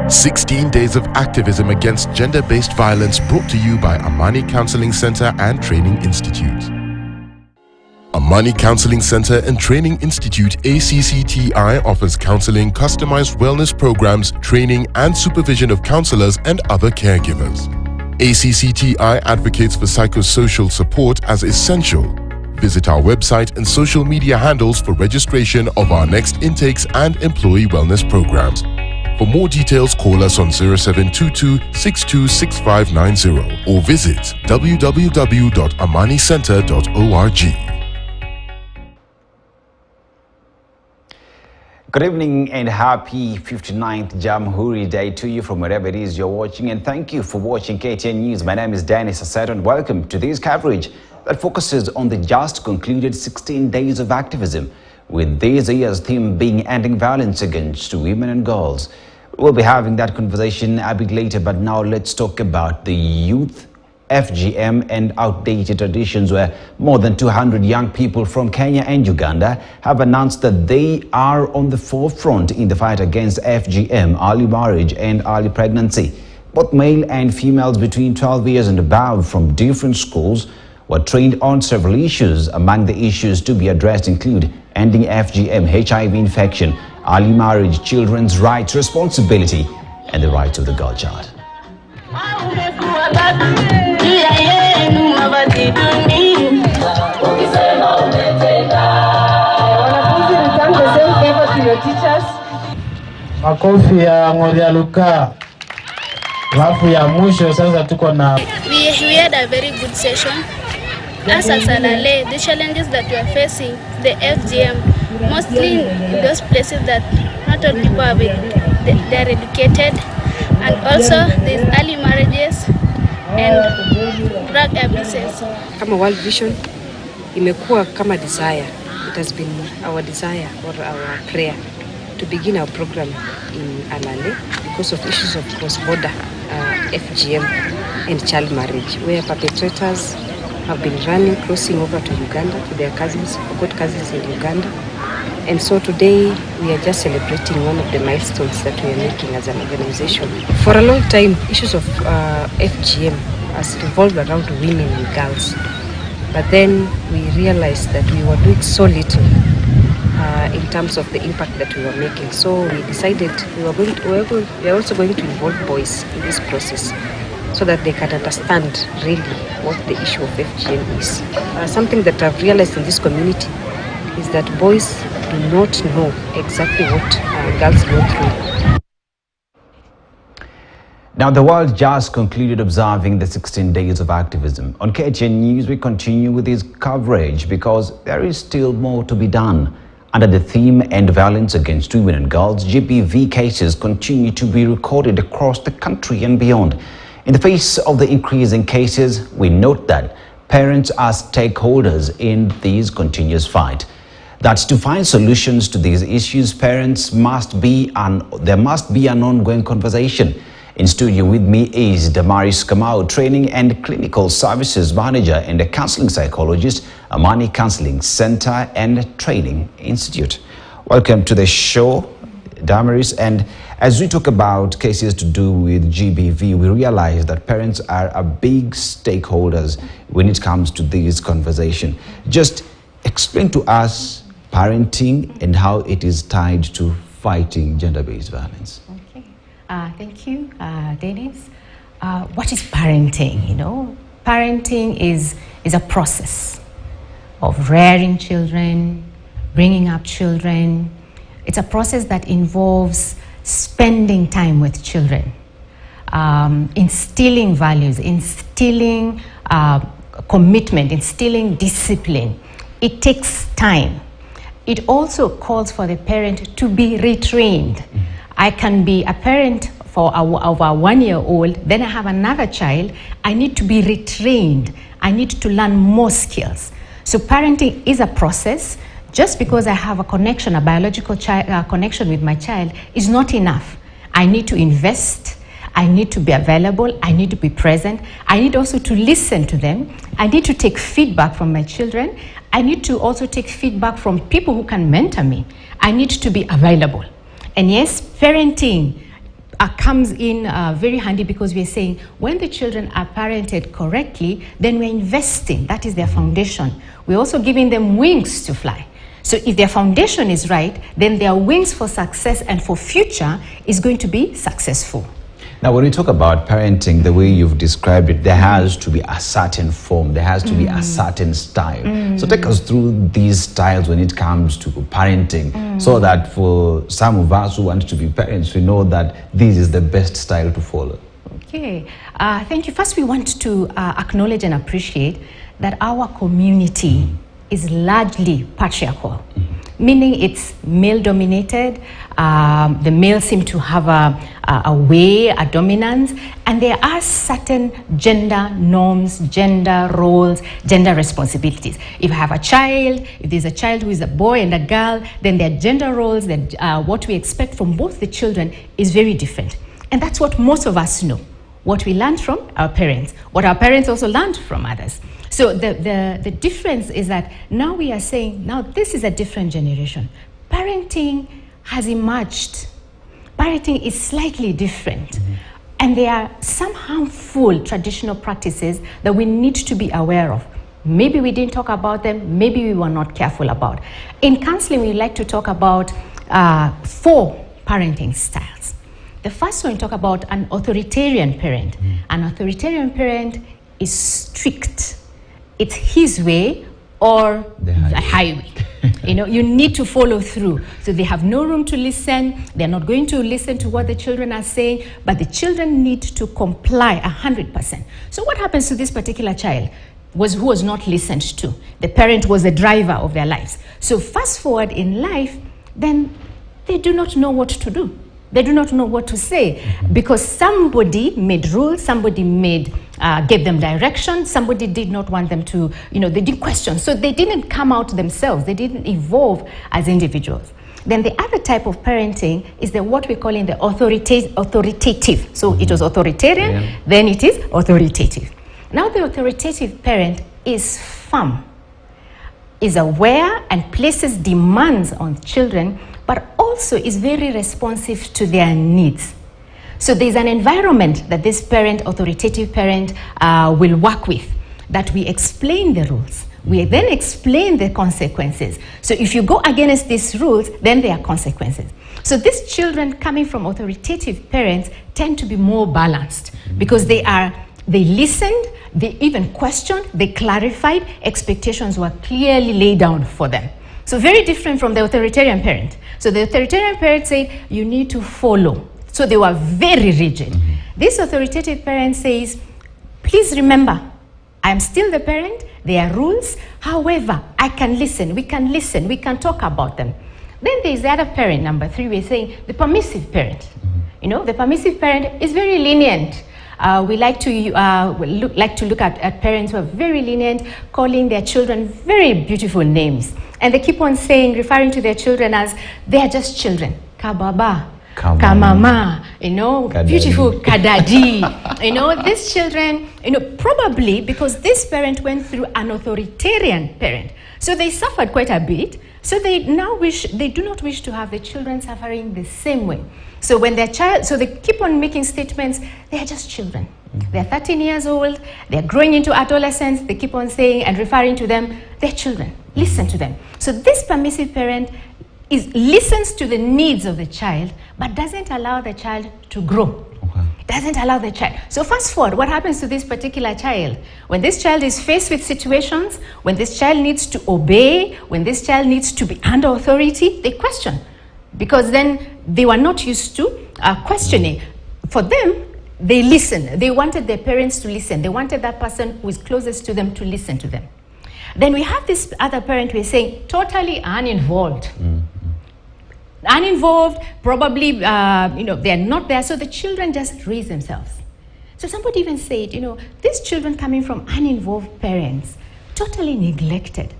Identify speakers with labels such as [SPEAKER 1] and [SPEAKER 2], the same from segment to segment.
[SPEAKER 1] 16 Days of Activism Against Gender-Based Violence, brought to you by Amani Counseling Center and Training Institute. Amani Counseling Center and Training Institute ACCTI offers counseling, customized wellness programs, training and supervision of counselors and other caregivers. ACCTI advocates for psychosocial support as essential. Visit our website and social media handles for registration of our next intakes and employee wellness programs. For more details, call us on 0722 626590 or visit www.amanicenter.org.
[SPEAKER 2] Good evening and happy 59th Jamhuri Day to you from wherever it is you're watching, and thank you for watching KTN News. My name is Dennis Asato and welcome to this coverage that focuses on the just concluded 16 Days of Activism, with this year's theme being ending violence against women and girls. We'll be having that conversation a bit later, but now let's talk about the youth, FGM and outdated traditions, where more than 200 young people from Kenya and Uganda have announced that they are on the forefront in the fight against FGM, early marriage and early pregnancy. Both male and females between 12 years and above from different schools were trained on several issues. Among the issues to be addressed include ending FGM, HIV infection, early marriage, children's rights, responsibility, and the rights of the girl child.
[SPEAKER 3] Makofi ya Ngoria Luka. Alafu ya mwisho sasa tuko na
[SPEAKER 4] We had a very good session. As a Salale, the challenges that we are facing, the FGM, mostly in those places that not all people are they are educated, and also there's early marriages and drug abuses.
[SPEAKER 5] Kama World Vision imekuwa kama desire. It has been our desire or our prayer to begin our program in Alale because of issues of cross-border FGM and child marriage, where perpetrators have been crossing over to Uganda to their cousins, got cousins in Uganda. And so today we are just celebrating one of the milestones that we are making as an organization. For a long time, issues of FGM has revolved around women and girls. But then we realized that we were doing so little in terms of the impact that we were making. So we decided we are also going to involve boys in this process, so that they can understand really what the issue of FGM is. Something that I've realized in this community is that boys do not know exactly what girls go through.
[SPEAKER 2] Now, the world just concluded observing the 16 Days of Activism. On KTN News, we continue with this coverage because there is still more to be done. Under the theme End Violence Against Women and Girls, GBV cases continue to be recorded across the country and beyond. In the face of the increase in cases, we note that parents are stakeholders in this continuous fight. That's to find solutions to these issues, there must be an ongoing conversation. In studio with me is Damaris Kamau, Training and Clinical Services Manager and a Counseling Psychologist, Amani Counseling Center and Training Institute. Welcome to the show, Damaris. And as we talk about cases to do with GBV, we realize that parents are a big stakeholders when it comes to this conversation. Just explain to us parenting and how it is tied to fighting gender-based violence.
[SPEAKER 6] Okay, thank you, Dennis. What is parenting? You know, parenting is a process of rearing children, bringing up children. It's a process that involves spending time with children, instilling values, instilling commitment, instilling discipline. It takes time. It also calls for the parent to be retrained. I can be a parent of a 1-year-old, then I have another child. I need to be retrained. I need to learn more skills. So parenting is a process. Just because I have a connection, a biological connection with my child is not enough. I need to invest. I need to be available. I need to be present. I need also to listen to them. I need to take feedback from my children. I need to also take feedback from people who can mentor me. I need to be available. And yes, parenting comes in very handy, because we're saying when the children are parented correctly, then we're investing. That is their foundation. We're also giving them wings to fly. So if their foundation is right, then their wings for success and for future is going to be successful.
[SPEAKER 2] Now, when we talk about parenting, the way you've described it, there has to be a certain form, there has to be a certain style. So take us through these styles when it comes to parenting, so that for some of us who want to be parents, we know that this is the best style to follow.
[SPEAKER 6] Okay, thank you. First, we want to acknowledge and appreciate that our community is largely patriarchal, meaning it's male-dominated. The males seem to have a way, a dominance, and there are certain gender norms, gender roles, gender responsibilities. If I have a child, if there's a child who is a boy and a girl, then their gender roles, that what we expect from both the children is very different. And that's what most of us know, what we learned from our parents, what our parents also learned from others. So the difference is that now we are saying, now this is a different generation. Parenting has emerged. Parenting is slightly different. And there are some harmful traditional practices that we need to be aware of. Maybe we didn't talk about them, maybe we were not careful about. In counseling, we like to talk about 4 parenting styles. The first one, we talk about an authoritarian parent. An authoritarian parent is strict. It's his way or the highway. You know, you need to follow through. So they have no room to listen. They're not going to listen to what the children are saying, but the children need to comply 100%. So what happens to this particular child who was not listened to? The parent was the driver of their lives. So fast forward in life, then they do not know what to do. They do not know what to say, because somebody made rules, somebody gave them direction, somebody did not want them to, they did question. So they didn't come out themselves, they didn't evolve as individuals. Then the other type of parenting is what we're calling the authoritative. So it was authoritarian, then it is authoritative. Now the authoritative parent is firm, is aware and places demands on children, but also is very responsive to their needs. So there's an environment that this authoritative parent will work with, that we explain the rules. We then explain the consequences. So if you go against these rules, then there are consequences. So these children coming from authoritative parents tend to be more balanced, because they listened, they even questioned, they clarified, expectations were clearly laid down for them. So very different from the authoritarian parent. So the authoritarian parent said, you need to follow. So they were very rigid. This authoritative parent says, please remember, I'm still the parent, there are rules. However, I can listen, we can talk about them. Then there's the other parent, number 3, we're saying the permissive parent. The permissive parent is very lenient. We like to look at parents who are very lenient, calling their children very beautiful names. And they keep on saying, referring to their children as, they are just children. Kababa, Kamama, beautiful Kadadi. These children, probably because this parent went through an authoritarian parent. So they suffered quite a bit. So they do not wish to have the children suffering the same way. So when so they keep on making statements, they are just children. They're 13 years old, they're growing into adolescence, they keep on saying and referring to them, they're children, listen to them. So this permissive parent listens to the needs of the child, but doesn't allow the child to grow. Doesn't allow the child. So fast forward, what happens to this particular child? When this child is faced with situations, when this child needs to obey, when this child needs to be under authority, they question. Because then they were not used to questioning. For them, they listen. They wanted their parents to listen. They wanted that person who is closest to them to listen to them. Then we have this other parent who is saying, totally uninvolved. Uninvolved, probably, they're not there. So the children just raise themselves. So somebody even said, these children coming from uninvolved parents, totally neglected.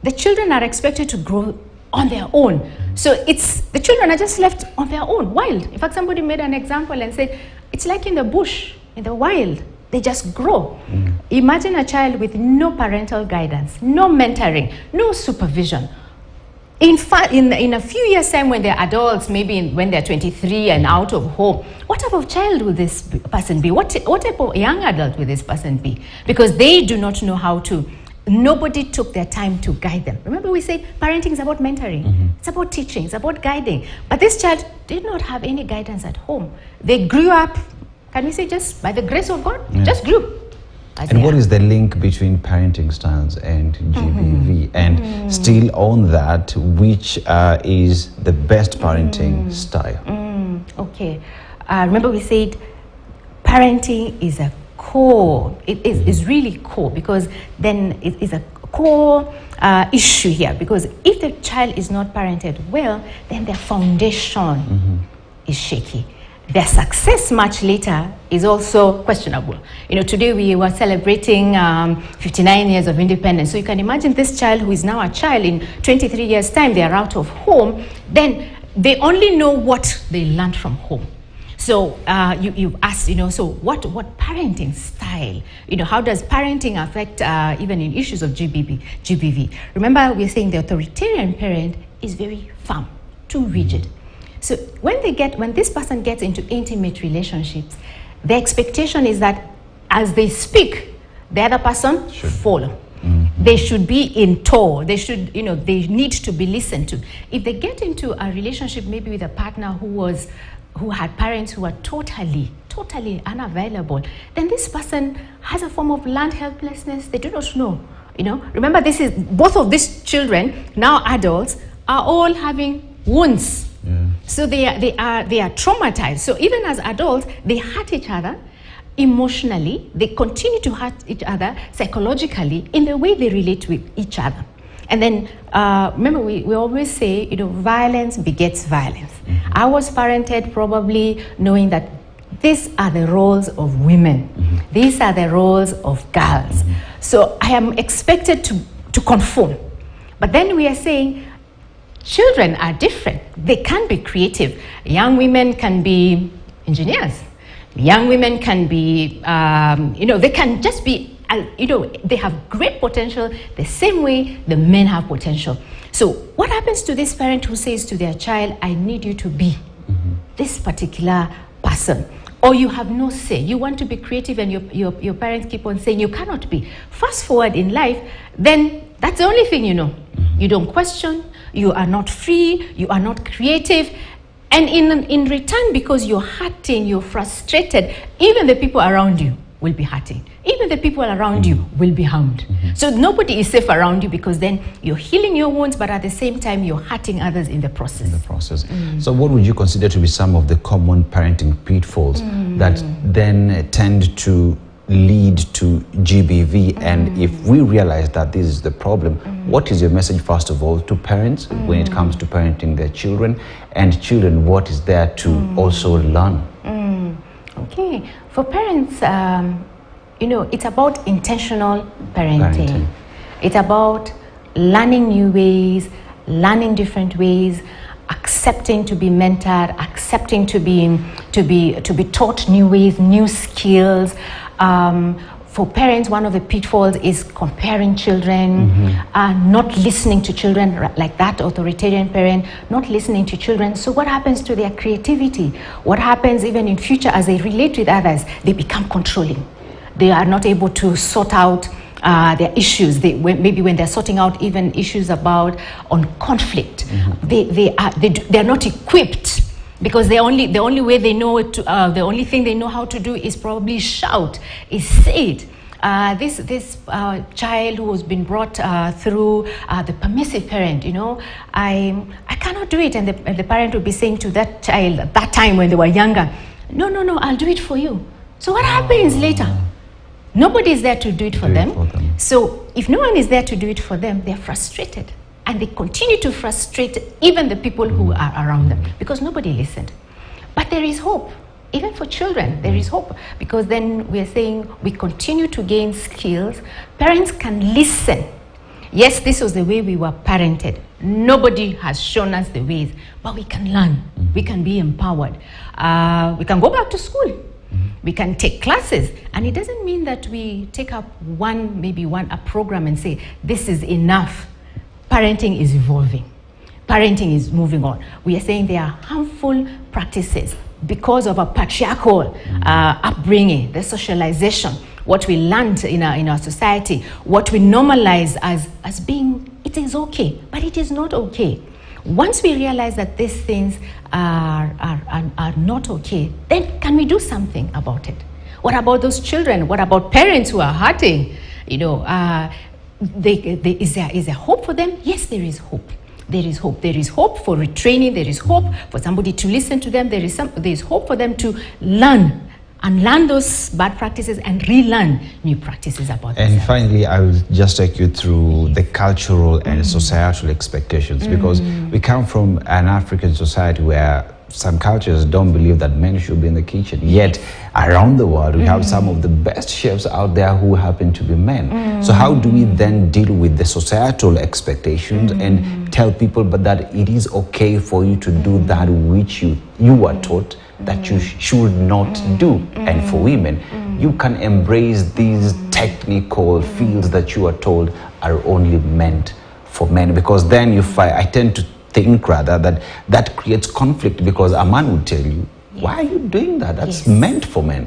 [SPEAKER 6] The children are expected to grow on their own. So the children are just left on their own, wild. In fact, somebody made an example and said, it's like in the bush, in the wild, they just grow. Imagine a child with no parental guidance, no mentoring, no supervision. In fact, in a few years' time, when they're adults, maybe when they're 23 and out of home, what type of child will this person be? What type of young adult will this person be? Because they do not know how to. Nobody took their time to guide them. Remember, we said parenting is about mentoring. It's about teaching. It's about guiding. But this child did not have any guidance at home. They grew up, can we say, just by the grace of God? Just grew.
[SPEAKER 2] And what is the link between parenting styles and GBV? And still on that, which is the best parenting style?
[SPEAKER 6] Okay. Remember we said parenting is a core. It is really core, because then it is a core issue here. Because if the child is not parented well, then their foundation is shaky. Their success much later is also questionable. You know, today we were celebrating 59 years of independence. So you can imagine this child who is now a child, in 23 years' time, they are out of home, then they only know what they learned from home. So you've asked, you know, so what parenting style? You know, how does parenting affect even in issues of GBV? Remember, we're saying the authoritarian parent is very firm, too rigid. So when this person gets into intimate relationships, the expectation is that as they speak, the other person should follow. They should be in tow. They should, you know, they need to be listened to. If they get into a relationship maybe with a partner who had parents who were totally unavailable, then this person has a form of learned helplessness. They do not know. You know, remember, this is both of these children, now adults, are all having wounds. So they are traumatized. So even as adults, they hurt each other emotionally. They continue to hurt each other psychologically in the way they relate with each other. And then remember, we always say, you know, violence begets violence. I was parented probably knowing that these are the roles of women. These are the roles of girls. So I am expected to conform. But then we are saying, children are different. They can be creative. Young women can be engineers. Young women can be, you know, they can just be, you know, they have great potential the same way the men have potential. So what happens to this parent who says to their child, I need you to be this particular person? Or you have no say. You want to be creative and your parents keep on saying you cannot be. Fast forward in life, then that's the only thing you know. You don't question. You are not free, you are not creative, and in return, because you're hurting, you're frustrated, even the people around you will be hurting. Even the people around you will be harmed. So nobody is safe around you, because then you're healing your wounds, but at the same time, you're hurting others in the process.
[SPEAKER 2] So what would you consider to be some of the common parenting pitfalls that then tend to lead to GBV? And if we realize that this is the problem, what is your message, first of all, to parents when it comes to parenting their children, and children, what is there to also learn?
[SPEAKER 6] Okay, for parents, you know, it's about intentional parenting. It's about learning new ways, learning different ways, accepting to be mentored, accepting to be taught new ways, new skills. For parents, one of the pitfalls is comparing children, not listening to children, like that authoritarian parent, not listening to children. So what happens to their creativity? What happens even in future as they relate with others? They become controlling. They are not able to sort out their issues. Maybe when they're sorting out even issues on conflict, they are not equipped. Because the only way they know it, the only thing they know how to do is probably shout, is say it. This child who has been brought through the permissive parent, you know, I cannot do it, and the parent would be saying to that child at that time when they were younger, no, I'll do it for you. So what happens later? Nobody is there to do it for them. So if no one is there to do it for them, they're frustrated. And they continue to frustrate even the people who are around them, because nobody listened. But there is hope. Even for children, there is hope, because then we are saying we continue to gain skills. Parents can listen. Yes, this was the way we were parented. Nobody has shown us the ways, but we can learn. We can be empowered. We can go back to school. We can take classes, and it doesn't mean that we take up a program and say this is enough. Parenting is evolving. parenting is moving on. We are saying there are harmful practices because of a patriarchal upbringing, the socialization, what we learned in our society, what we normalize as being, it is okay, but it is not okay. Once we realize that these things are not okay, then can we do something about it? What about those children? What about parents who are hurting? You know, is there hope for them? Yes, there is hope. There is hope. There is hope for retraining. There is hope for somebody to listen to them. There is hope for them to learn and learn those bad practices and relearn new practices about themselves.
[SPEAKER 2] And finally, I will just take you through the cultural and societal expectations, because we come from an African society where some cultures don't believe that men should be in the kitchen. Yet, around the world, we have some of the best chefs out there who happen to be men. So how do we then deal with the societal expectations and tell people that it is okay for you to do that which you were taught that you should not do? And for women, you can embrace these technical fields that you are told are only meant for men, because then I tend to think rather that creates conflict, because a man would tell you, why are you doing that? That's meant for men.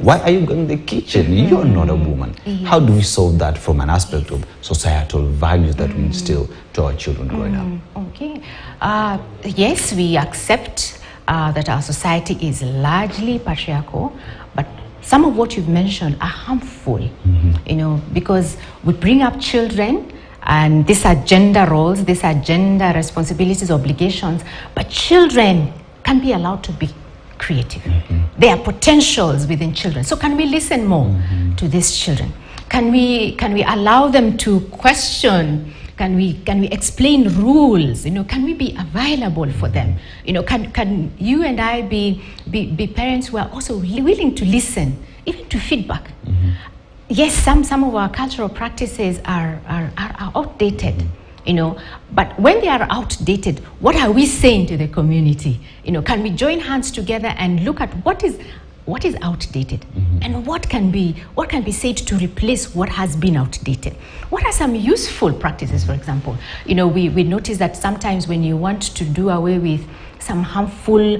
[SPEAKER 2] Why are you going to the kitchen? You're not a woman. How do we solve that from an aspect of societal values that we instill to our children growing up?
[SPEAKER 6] Okay. Yes, we accept that our society is largely patriarchal, but some of what you've mentioned are harmful, you know, because we bring up children, and these are gender roles, these are gender responsibilities, obligations, but children can be allowed to be creative. There are potentials within children. So can we listen more to these children? Can we allow them to question? Can we explain rules? You know, can we be available for them? You know, can you and I be parents who are also willing to listen, even to feedback? Yes, some of our cultural practices are outdated, you know, but when they are outdated, what are we saying to the community? You know, can we join hands together and look at what is outdated and what can be said to replace what has been outdated? What are some useful practices, for example? You know, we notice that sometimes when you want to do away with some harmful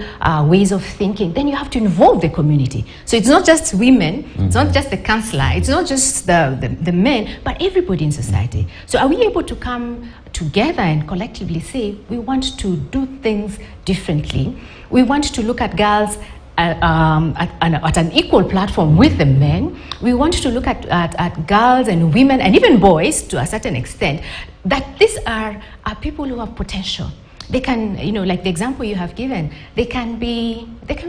[SPEAKER 6] ways of thinking, then you have to involve the community. So it's not just women, it's not just the counselor, it's not just the men, but everybody in society. So are we able to come together and collectively say, we want to do things differently. We want to look at girls at an equal platform with the men. We want to look at girls and women and even boys to a certain extent, that these are people who have potential. They can, you know, like the example you have given, they can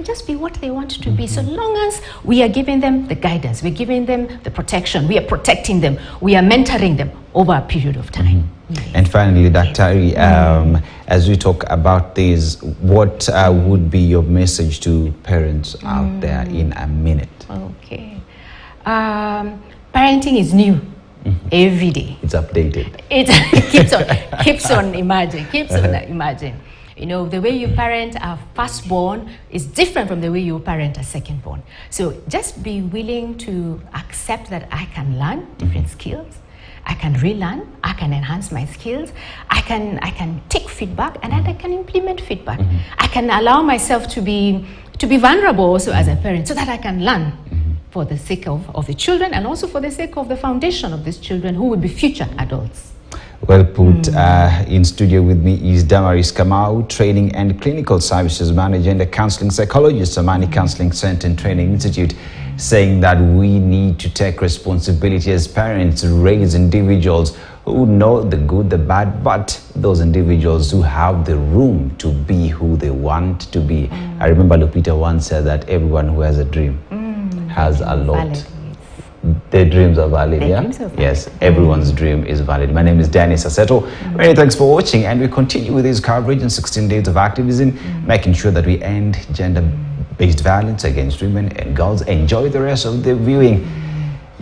[SPEAKER 6] just be what they want to be, so long as we are giving them the guidance, we're giving them the protection, we are protecting them, we are mentoring them over a period of time.
[SPEAKER 2] And finally, Dr. as we talk about this, what would be your message to parents out there in a minute?
[SPEAKER 6] Okay. Parenting is new. Every day.
[SPEAKER 2] It's updated.
[SPEAKER 6] It keeps on emerging. You know, the way you parent a firstborn is different from the way you parent a secondborn. So just be willing to accept that I can learn different skills. I can relearn, I can enhance my skills, I can take feedback, and I can implement feedback. I can allow myself to be vulnerable also as a parent, so that I can learn for the sake of the children, and also for the sake of the foundation of these children who will be future adults.
[SPEAKER 2] Well put. In studio with me is Damaris Kamau, Training and Clinical Services Manager and a Counseling Psychologist, Amani Counseling Center and Training Institute, saying that we need to take responsibility as parents to raise individuals who know the good, the bad, but those individuals who have the room to be who they want to be. I remember Lupita once said that everyone who has a dream has a lot.
[SPEAKER 6] Valid.
[SPEAKER 2] Their dreams are valid,
[SPEAKER 6] Their
[SPEAKER 2] yeah?
[SPEAKER 6] dreams are valid.
[SPEAKER 2] Yes, everyone's dream is valid. My name is Danny Saseto. Many thanks for watching, and we continue with this coverage in 16 Days of Activism, making sure that we end gender-based violence against women and girls. Enjoy the rest of the viewing.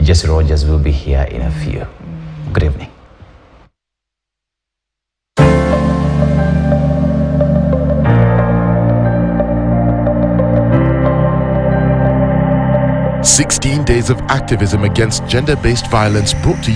[SPEAKER 2] Jesse Rogers will be here in a few. Good evening.
[SPEAKER 1] "16 Days of Activism Against Gender-Based Violence" brought to you